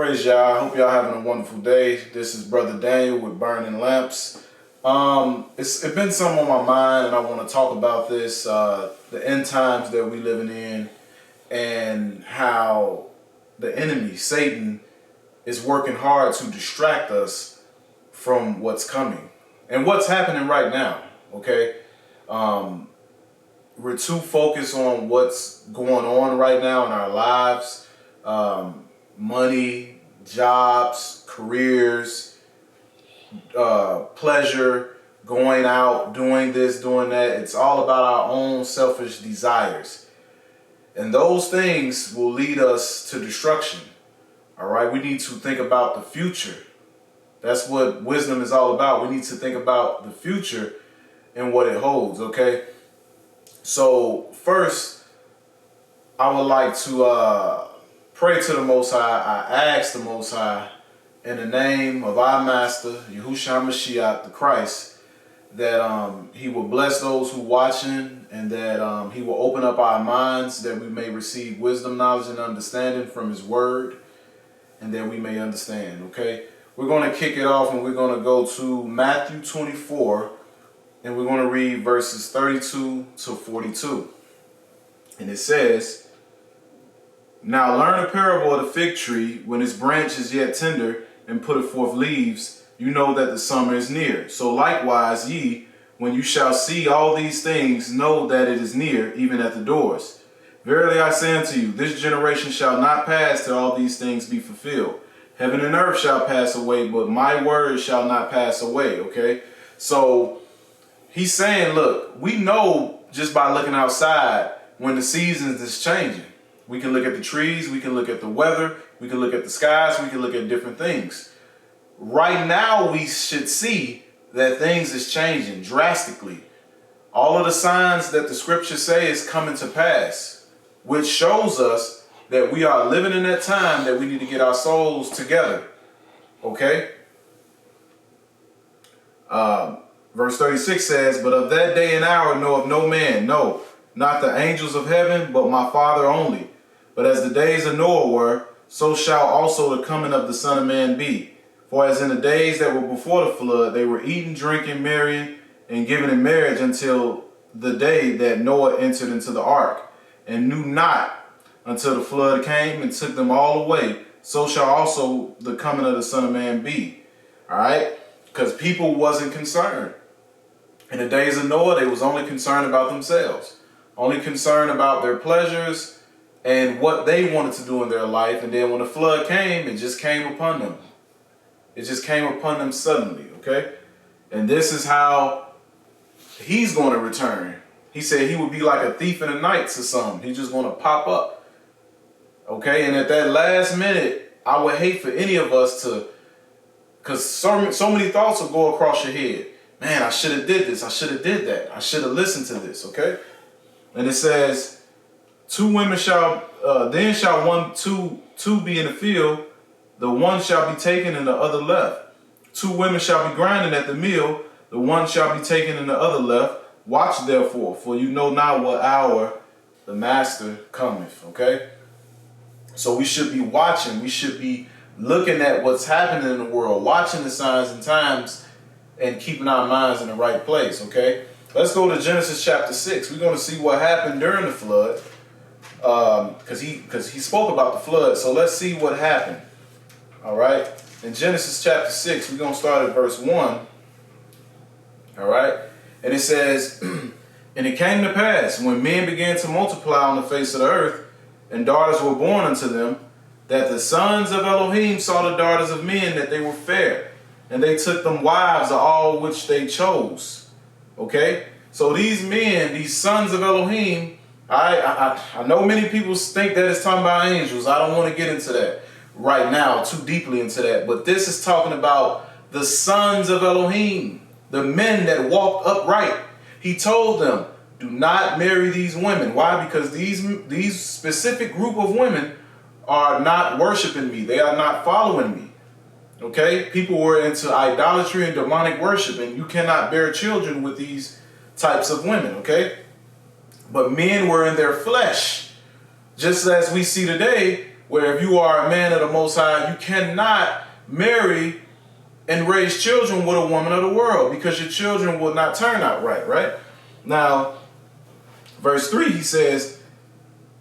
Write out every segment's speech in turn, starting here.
Praise y'all. I hope y'all having a wonderful day. This is Brother Daniel with Burning Lamps. It's been something on my mind, and I want to talk about this, the end times that we living in, and how the enemy, Satan, is working hard to distract us from what's coming and what's happening right now. Okay, we're too focused on what's going on right now in our lives. Money, jobs, careers, pleasure, going out, doing this, doing that. It's all about our own selfish desires. And those things will lead us to destruction. All right, we need to think about the future. That's what wisdom is all about. We need to think about the future and what it holds, okay? So first, I would like to pray to the Most High. I ask the Most High in the name of our Master, Yahushua Mashiach, the Christ, that He will bless those who watching, and that He will open up our minds that we may receive wisdom, knowledge, and understanding from His Word, and that we may understand, okay? We're going to kick it off, and we're going to go to Matthew 24, and we're going to read verses 32 to 42. And it says, "Now learn a parable of the fig tree. When its branch is yet tender and putteth forth leaves, you know that the summer is near. So likewise ye, when you shall see all these things, know that it is near, even at the doors. Verily I say unto you, this generation shall not pass till all these things be fulfilled. Heaven and earth shall pass away, but my word shall not pass away." Okay? So he's saying, look, we know just by looking outside when the seasons is changing. We can look at the trees, we can look at the weather, we can look at the skies, we can look at different things. Right now, we should see that things is changing drastically. All of the signs that the scriptures say is coming to pass, which shows us that we are living in that time that we need to get our souls together. Okay? Verse 36 says, "But of that day and hour knoweth no man, no, not the angels of heaven, but my Father only. But as the days of Noah were, so shall also the coming of the Son of Man be. For as in the days that were before the flood, they were eating, drinking, marrying, and giving in marriage until the day that Noah entered into the ark, and knew not until the flood came and took them all away, so shall also the coming of the Son of Man be." All right? Because people wasn't concerned. In the days of Noah, they was only concerned about themselves, only concerned about their pleasures and what they wanted to do in their life. And then when the flood came, it just came upon them. It just came upon them suddenly, okay? And this is how he's going to return. He said he would be like a thief in the night to some. He's just going to pop up, okay? And at that last minute, I would hate for any of us to, because so many thoughts will go across your head. Man, I should have did this. I should have did that. I should have listened to this, okay? And it says, then shall two be in the field, the one shall be taken and the other left. 2 women shall be grinding at the mill, the one shall be taken and the other left. Watch therefore, for you know not what hour the master cometh, okay? So we should be watching. We should be looking at what's happening in the world, watching the signs and times, and keeping our minds in the right place, okay? Let's go to Genesis chapter 6. We're going to see what happened during the flood, because he spoke about the flood. So let's see what happened, all right? In Genesis chapter 6, we're going to start at verse 1, all right? And it says, "And it came to pass, when men began to multiply on the face of the earth, and daughters were born unto them, that the sons of Elohim saw the daughters of men, that they were fair. And they took them wives of all which they chose." Okay? So these men, these sons of Elohim, I know many people think that it's talking about angels. I don't want to get into that right now, too deeply into that. But this is talking about the sons of Elohim, the men that walked upright. He told them, do not marry these women. Why? Because these specific group of women are not worshiping me. They are not following me. Okay? People were into idolatry and demonic worship, and you cannot bear children with these types of women, okay? But men were in their flesh. Just as we see today, where if you are a man of the Most High, you cannot marry and raise children with a woman of the world, because your children will not turn out right, right? Now, verse 3, he says,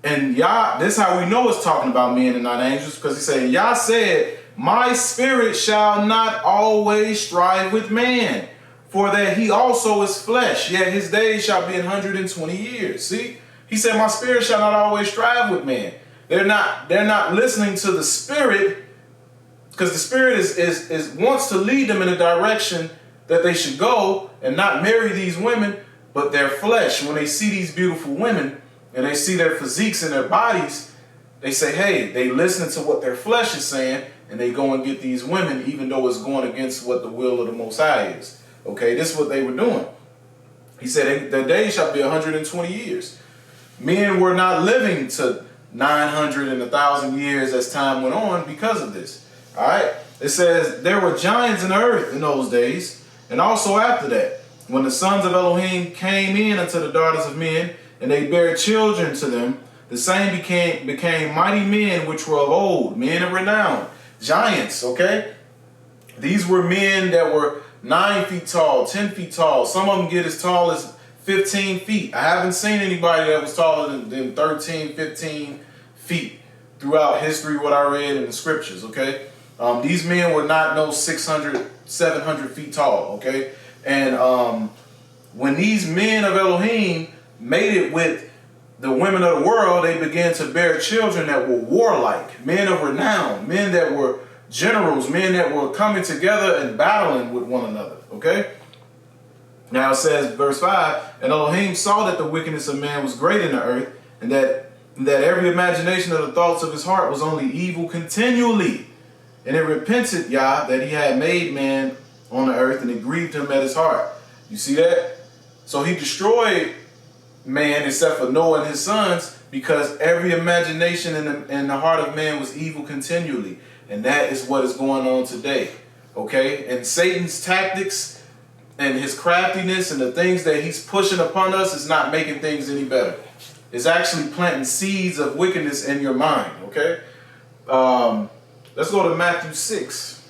and Yah, this is how we know it's talking about men and not angels, because he said, Yah said, my spirit shall not always strive with man, for that he also is flesh, yet his days shall be 120 years. See? He said, my spirit shall not always strive with man. They're not listening to the spirit, because the spirit is wants to lead them in a direction that they should go and not marry these women, but their flesh, when they see these beautiful women and they see their physiques and their bodies, they say, hey, they listen to what their flesh is saying, and they go and get these women, even though it's going against what the will of the Most High is. Okay, this is what they were doing. He said, their days shall be 120 years. Men were not living to 900 and 1,000 years as time went on because of this. All right, it says, there were giants in the earth in those days, and also after that, when the sons of Elohim came in unto the daughters of men, and they bare children to them, the same became mighty men which were of old, men of renown, giants, okay? These were men that were 9 feet tall, 10 feet tall. Some of them get as tall as 15 feet. I haven't seen anybody that was taller than 13, 15 feet throughout history, what I read in the scriptures, okay? These men were not no 600, 700 feet tall, okay? And when these men of Elohim made it with the women of the world, they began to bear children that were warlike, men of renown, men that were generals, men that were coming together and battling with one another, okay? Now it says, verse 5, and Elohim saw that the wickedness of man was great in the earth, and that every imagination of the thoughts of his heart was only evil continually. And it repented Yah that he had made man on the earth, and it grieved him at his heart. You see that? So he destroyed man except for Noah and his sons, because every imagination in the heart of man was evil continually. And that is what is going on today. Okay? And Satan's tactics and his craftiness and the things that he's pushing upon us is not making things any better. It's actually planting seeds of wickedness in your mind. Okay? Let's go to Matthew 6.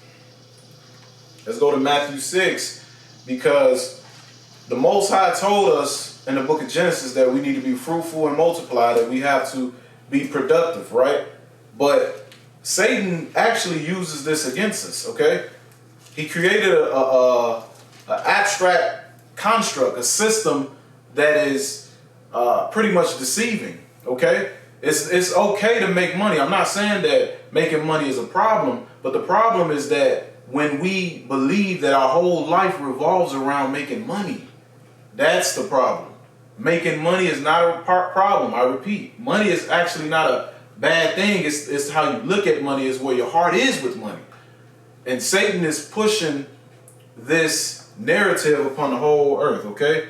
Let's go to Matthew 6, because the Most High told us in the book of Genesis that we need to be fruitful and multiply, that we have to be productive, right? But Satan actually uses this against us, okay? He created a abstract construct, a system that is pretty much deceiving, okay? It's okay to make money. I'm not saying that making money is a problem, but the problem is that when we believe that our whole life revolves around making money, that's the problem. Making money is not a problem. I repeat, money is actually not a bad thing. It's how you look at money is where your heart is with money. And Satan is pushing this narrative upon the whole earth, okay?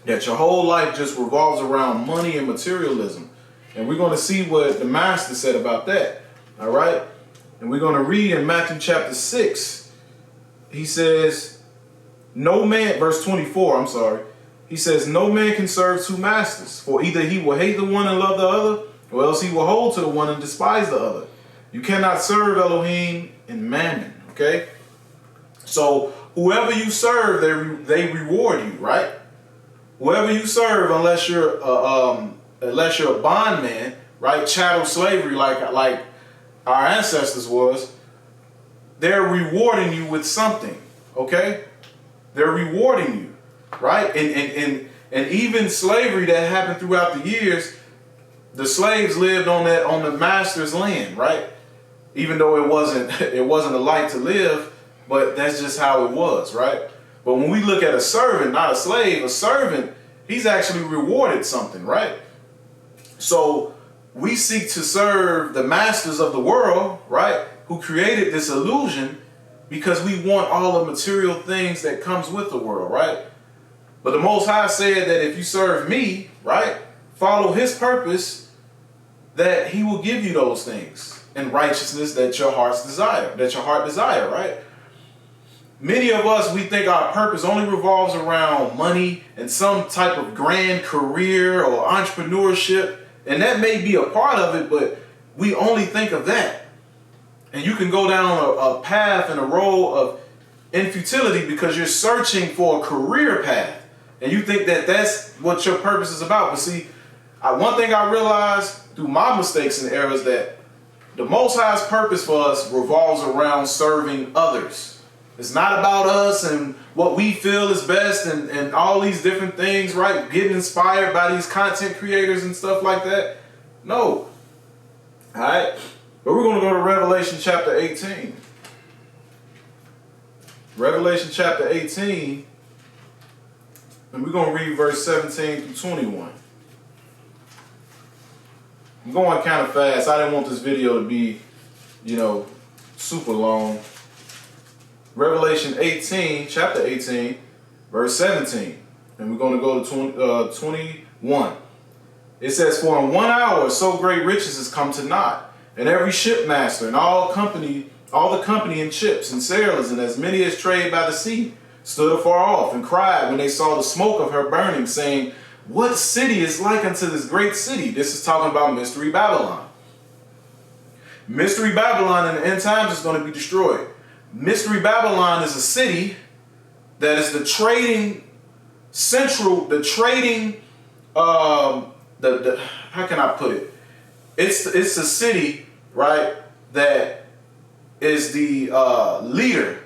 That your whole life just revolves around money and materialism. And we're going to see what the master said about that, all right? And we're going to read in Matthew chapter 6. He says, no man, verse 24, I'm sorry. He says, no man can serve two masters, for either he will hate the one and love the other, or else he will hold to the one and despise the other. You cannot serve Elohim and Mammon, okay? So whoever you serve, they reward you, right? Whoever you serve, unless you're a bondman, right? Chattel slavery, like our ancestors was, they're rewarding you with something, okay? They're rewarding you, right? And even slavery that happened throughout the years, the slaves lived on the master's land, right? Even though it wasn't a life to live, but that's just how it was, right? But when we look at a servant, not a slave, a servant, he's actually rewarded something, right? So we seek to serve the masters of the world, right? Who created this illusion, because we want all the material things that comes with the world, right? But the Most High said that if you serve me, right, follow his purpose, that he will give you those things in righteousness that your heart desire, right? Many of us, we think our purpose only revolves around money and some type of grand career or entrepreneurship, and that may be a part of it, but we only think of that. And you can go down a path and a road of infutility because you're searching for a career path. And you think that that's what your purpose is about. But see, one thing I realized through my mistakes and errors, that the Most High's purpose for us revolves around serving others. It's not about us and what we feel is best and all these different things, right? Getting inspired by these content creators and stuff like that. No. All right? But we're going to go to Revelation chapter 18. Revelation chapter 18. And we're going to read verse 17 through 21. I'm going kind of fast. I didn't want this video to be, super long. Revelation 18, chapter 18, verse 17. And we're going to go to 21. It says, "For in 1 hour so great riches has come to naught, and every shipmaster and all the company in ships and sailors, and as many as trade by the sea, stood afar off and cried when they saw the smoke of her burning, saying, What city is like unto this great city?" This is talking about Mystery Babylon. Mystery Babylon in the end times is going to be destroyed. Mystery Babylon is a city that is the trading central, the trading, how can I put it? It's a city, right, that is the leader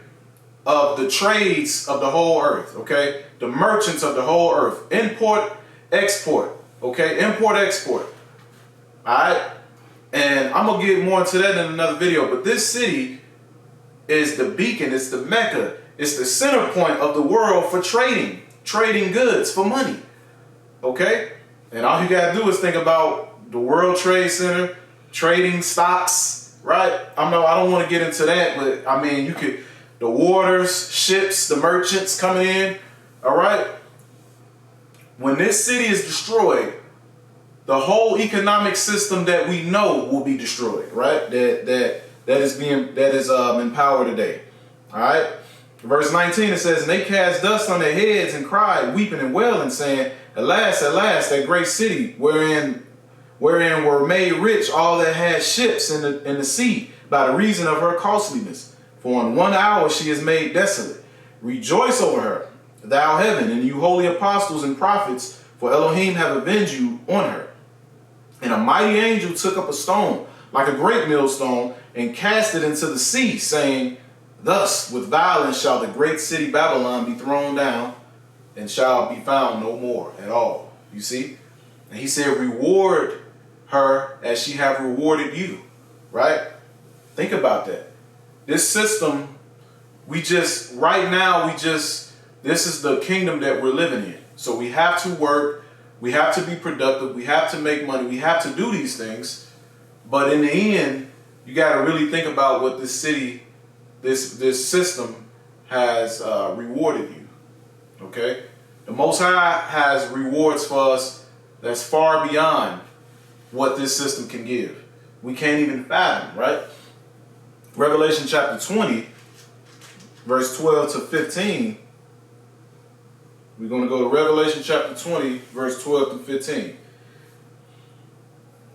of the trades of the whole earth, okay? The merchants of the whole earth. Import, export, okay? Import, export, all right? And I'm going to get more into that in another video, but this city is the beacon, it's the Mecca, it's the center point of the world for trading goods for money, okay? And all you got to do is think about the World Trade Center, trading stocks, right? I don't want to get into that, but I mean, you could, the waters, ships, the merchants coming in, all right? When this city is destroyed, the whole economic system that we know will be destroyed, right? That is in power today. All right. Verse 19, it says, "And they cast dust on their heads and cried, weeping and wailing, saying, Alas, alas, that great city, wherein were made rich all that had ships in the sea, by the reason of her costliness. For in 1 hour she is made desolate. Rejoice over her, thou heaven, and you holy apostles and prophets, for Elohim have avenged you on her. And a mighty angel took up a stone, like a great millstone, and cast it into the sea, saying, Thus with violence shall the great city Babylon be thrown down, and shall be found no more at all." You see? And he said, reward her as she have rewarded you. Right? Think about that. This system, this is the kingdom that we're living in. So we have to work. We have to be productive. We have to make money. We have to do these things. But in the end, you got to really think about what this city, this system has rewarded you. Okay? The Most High has rewards for us that's far beyond what this system can give. We can't even fathom, right? Revelation chapter 20, verse 12 to 15. We're going to go to Revelation chapter 20, verse 12 to 15.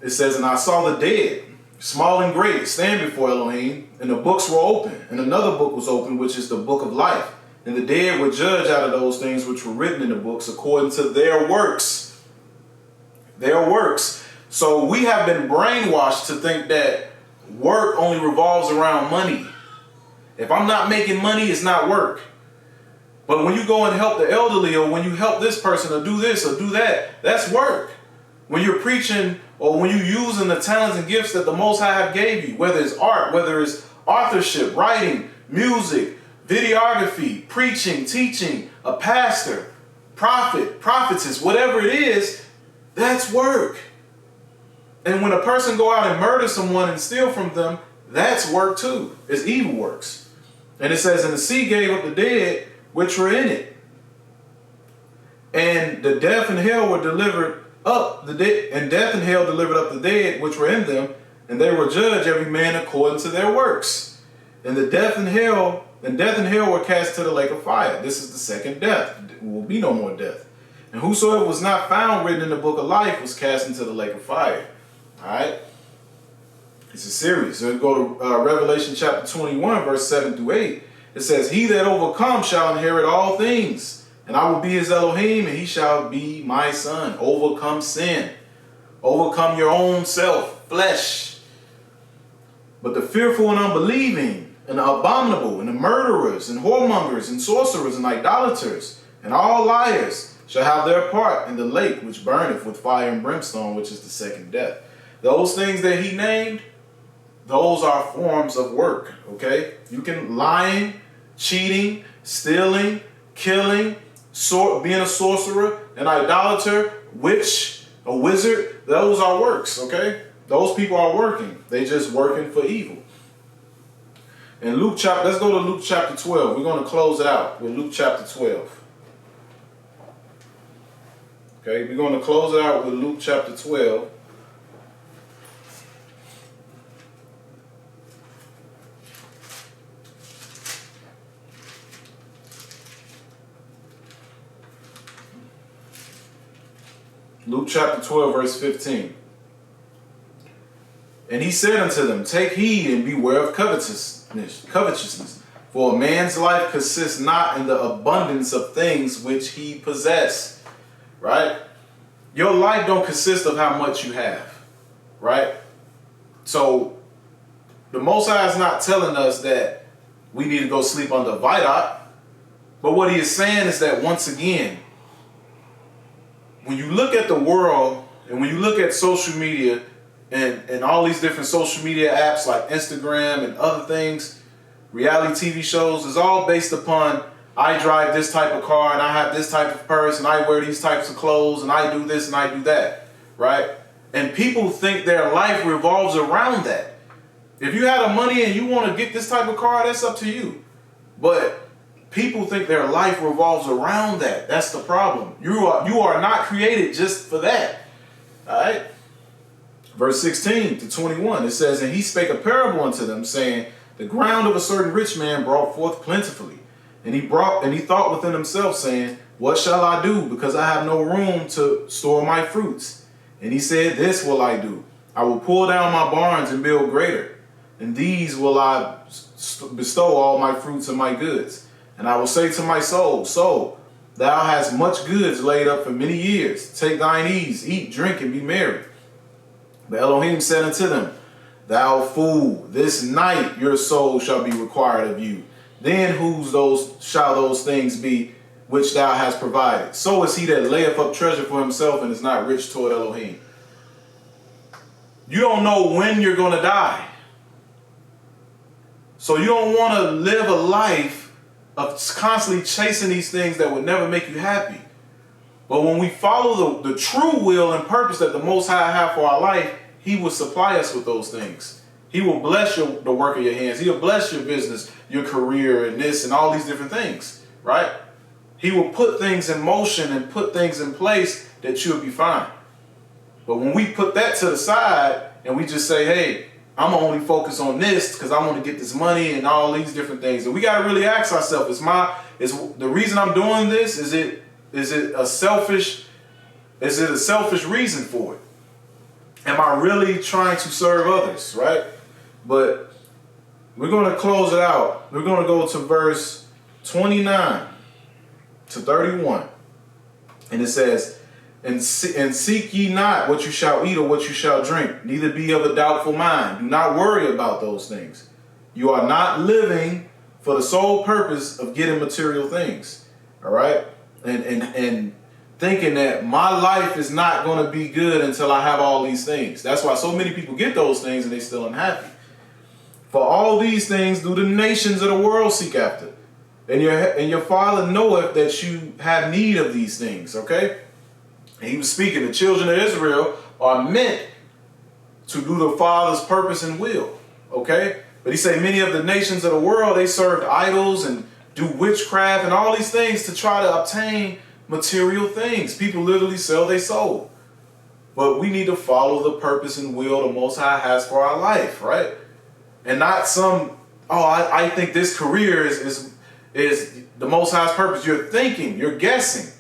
It says, "And I saw the dead, small and great, stand before Elohim, and the books were open. And another book was opened, which is the book of life. And the dead were judged out of those things which were written in the books according to their works." Their works. So we have been brainwashed to think that work only revolves around money. If I'm not making money, it's not work. But when you go and help the elderly, or when you help this person or do this or do that, that's work. When you're preaching, or when you're using the talents and gifts that the Most High have gave you, whether it's art, whether it's authorship, writing, music, videography, preaching, teaching, a pastor, prophet, prophetess, whatever it is, that's work. And when a person go out and murder someone and steal from them, that's work too. It's evil works. And it says, "And the sea gave up the dead which were in it. And the death and hell were delivered up the dead, and death and hell delivered up the dead which were in them, and they were judged every man according to their works. And death and hell were cast to the lake of fire." This is the second death. There will be no more death. "And whosoever was not found written in the book of life was cast into the lake of fire." All right. This is serious. So we go to Revelation chapter 21, verse 7 through 8. It says, he that overcomes shall inherit all things, and I will be his Elohim, and he shall be my son. Overcome sin. Overcome your own self, flesh. But the fearful and unbelieving, and the abominable, and the murderers, and whoremongers, and sorcerers, and idolaters, and all liars shall have their part in the lake which burneth with fire and brimstone, which is the second death. Those things that he named, those are forms of work, okay? You can lying, cheating, stealing, killing, being a sorcerer, an idolater, witch, a wizard, those are works, okay? Those people are working. They just working for evil. In Luke chapter, let's go to Luke chapter 12. We're going to close it out with Luke chapter 12. Okay, we're going to close it out with Luke chapter 12. Luke chapter 12, verse 15. And he said unto them, take heed and beware of covetousness, for a man's life consists not in the abundance of things which he possess. Right? Your life don't consist of how much you have. Right? So the Most High is not telling us that we need to go sleep under a viaduct. But what he is saying is that once again, when you look at the world and when you look at social media and all these different social media apps like Instagram and other things, reality TV shows, is all based upon I drive this type of car and I have this type of purse and I wear these types of clothes and I do this and I do that, right? And people think their life revolves around that. If you have the money and you want to get this type of car, that's up to you. But people think their life revolves around that. That's the problem. You are not created just for that. All right? Verse 16 to 21, it says, and he spake a parable unto them, saying, the ground of a certain rich man brought forth plentifully. And he thought within himself, saying, what shall I do? Because I have no room to store my fruits. And he said, this will I do. I will pull down my barns and build greater. And these will I bestow all my fruits and my goods. And I will say to my soul, soul, thou hast much goods laid up for many years. Take thine ease, eat, drink, and be merry. But Elohim said unto them, thou fool, this night your soul shall be required of you. Then whose shall those things be which thou hast provided? So is he that layeth up treasure for himself and is not rich toward Elohim. You don't know when you're going to die. So you don't want to live a life of constantly chasing these things that would never make you happy. But when we follow the true will and purpose that the Most High have for our life, he will supply us with those things. He will bless the work of your hands. He'll bless your business, your career, and this and all these different things, right? He will put things in motion and put things in place that you'll be fine. But when we put that to the side and we just say, hey, I'm going to only focus on this because I want to get this money and all these different things. And we got to really ask ourselves, is the reason I'm doing this, is it a selfish reason for it? Am I really trying to serve others, right? But we're going to close it out. We're going to go to verse 29 to 31. And it says, and seek ye not what you shall eat or what you shall drink, neither be of a doubtful mind. Do not worry about those things. You are not living for the sole purpose of getting material things, all right? And thinking that my life is not going to be good until I have all these things. That's why so many people get those things and they still unhappy. For all these things do the nations of the world seek after. And your Father knoweth that you have need of these things, okay? And he was speaking, the children of Israel are meant to do the Father's purpose and will, okay? But he said many of the nations of the world, they served idols and do witchcraft and all these things to try to obtain material things. People literally sell their soul. But we need to follow the purpose and will the Most High has for our life, right? And not I think this career is the Most High's purpose. You're thinking, you're guessing,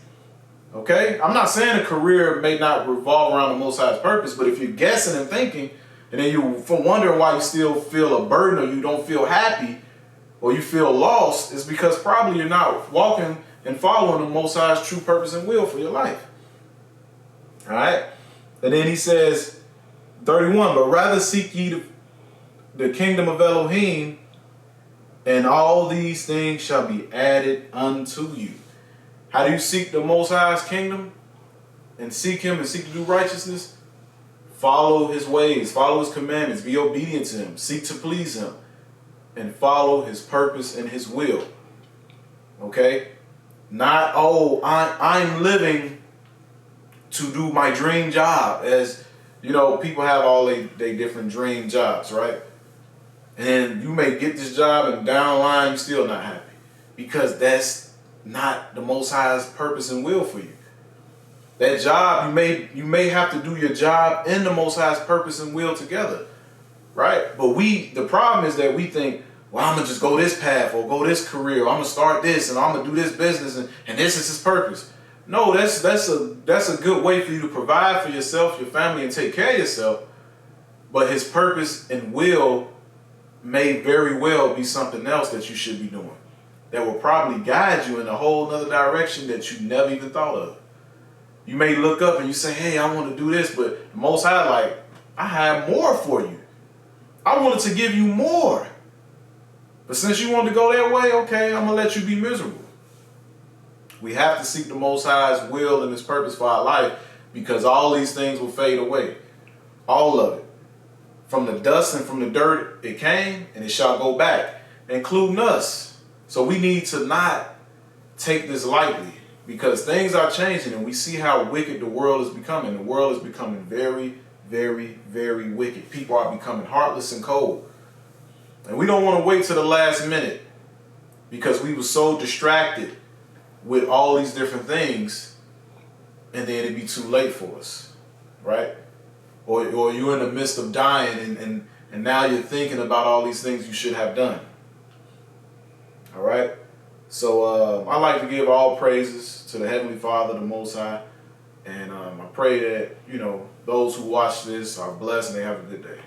okay? I'm not saying a career may not revolve around the Most High's purpose, but if you're guessing and thinking, And then you for wondering why you still feel a burden, or you don't feel happy, or you feel lost, is because probably you're not walking and following the Most High's true purpose and will for your life. All right? And then he says, 31, but rather seek ye the kingdom of Elohim, and all these things shall be added unto you. How do you seek the Most High's kingdom and seek him and seek to do righteousness? Follow his ways, follow his commandments, be obedient to him, seek to please him, and follow his purpose and his will. Okay? Not, oh, I'm living to do my dream job. As you know, people have all they different dream jobs, right? And you may get this job and down the line you're still not happy, because that's not the Most High's purpose and will for you. That job, you may have to do your job and the Most High's purpose and will together, right? But the problem is that we think, well, I'm gonna just go this path or go this career, or I'm gonna start this and I'm gonna do this business and this is his purpose. No, that's a good way for you to provide for yourself, your family, and take care of yourself. But his purpose and will may very well be something else that you should be doing that will probably guide you in a whole other direction that you never even thought of. You may look up and you say, hey, I want to do this, but the Most High, like, I have more for you. I wanted to give you more. But since you want to go that way, okay, I'm going to let you be miserable. We have to seek the Most High's will and his purpose for our life, because all these things will fade away. All of it. From the dust and from the dirt it came, and it shall go back, including us. So we need to not take this lightly, because things are changing and we see how wicked the world is becoming. The world is becoming very, very, very wicked. People are becoming heartless and cold. And we don't want to wait to the last minute, because we were so distracted with all these different things, and then it'd be too late for us, right? Or you're in the midst of dying and now you're thinking about all these things you should have done. All right? So I like to give all praises to the Heavenly Father, the Most High. And I pray that, those who watch this are blessed and they have a good day.